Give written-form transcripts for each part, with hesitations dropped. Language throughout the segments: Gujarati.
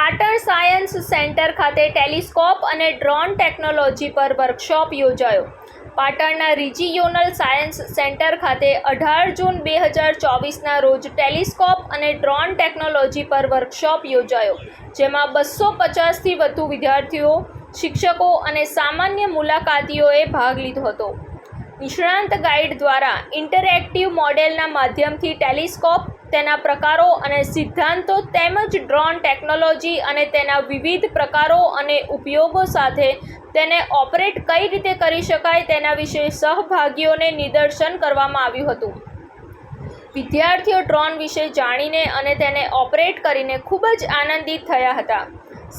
પાટણ સાયન્સ સેન્ટર ખાતે ટેલિસ્કોપ અને ડ્રોન ટેકનોલોજી પર વર્કશોપ યોજાયો. પાટણના રિજિયોનલ સાયન્સ સેન્ટર ખાતે 18 જૂન 2024ના રોજ ટેલિસ્કોપ અને ડ્રોન ટેકનોલોજી પર વર્કશોપ યોજાયો, જેમાં 250થી વધુ વિદ્યાર્થીઓ, શિક્ષકો અને સામાન્ય મુલાકાતીઓએ ભાગ લીધો હતો. નિષ્ણાંત ગાઈડ દ્વારા ઇન્ટરેક્ટિવ મોડેલના માધ્યમથી ટેલિસ્કોપ, તેના પ્રકારો અને સિદ્ધાંતો તેમજ ડ્રોન ટેકનોલોજી અને તેના વિવિધ પ્રકારો અને ઉપયોગો સાથે તેને ઓપરેટ કઈ રીતે કરી શકાય તેના વિશે સહભાગીઓને નિદર્શન કરવામાં આવ્યું હતું. વિદ્યાર્થીઓ ડ્રોન વિશે જાણીને અને તેને ઓપરેટ કરીને ખૂબ જ આનંદિત થયા હતા.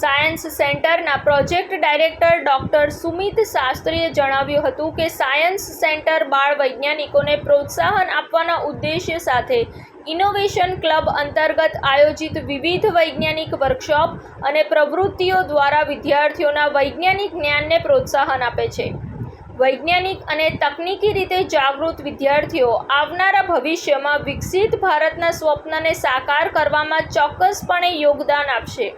સાયન્સ સેન્ટરના પ્રોજેક્ટ ડાયરેક્ટર ડૉક્ટર સુમિત શાસ્ત્રીએ જણાવ્યું હતું કે સાયન્સ સેન્ટર બાળ વૈજ્ઞાનિકોને પ્રોત્સાહન આપવાના ઉદ્દેશ્ય સાથે ઇનોવેશન ક્લબ અંતર્ગત આયોજિત વિવિધ વૈજ્ઞાનિક વર્કશોપ અને પ્રવૃત્તિઓ દ્વારા વિદ્યાર્થીઓના વૈજ્ઞાનિક જ્ઞાનને પ્રોત્સાહન આપે છે. વૈજ્ઞાનિક અને તકનીકી રીતે જાગૃત વિદ્યાર્થીઓ આવનારા ભવિષ્યમાં વિકસિત ભારતના સ્વપ્નને સાકાર કરવામાં ચોક્કસપણે યોગદાન આપશે.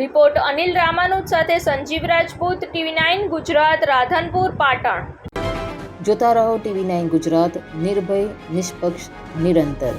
રિપોર્ટ અનિલ રામાનુજ સાથે સંજીવ રાજપૂત, TV9 ગુજરાત, રાધનપુર, પાટણ. જોતા રહો TV9 ગુજરાત, નિર્ભય, નિષ્પક્ષ, નિરંતર.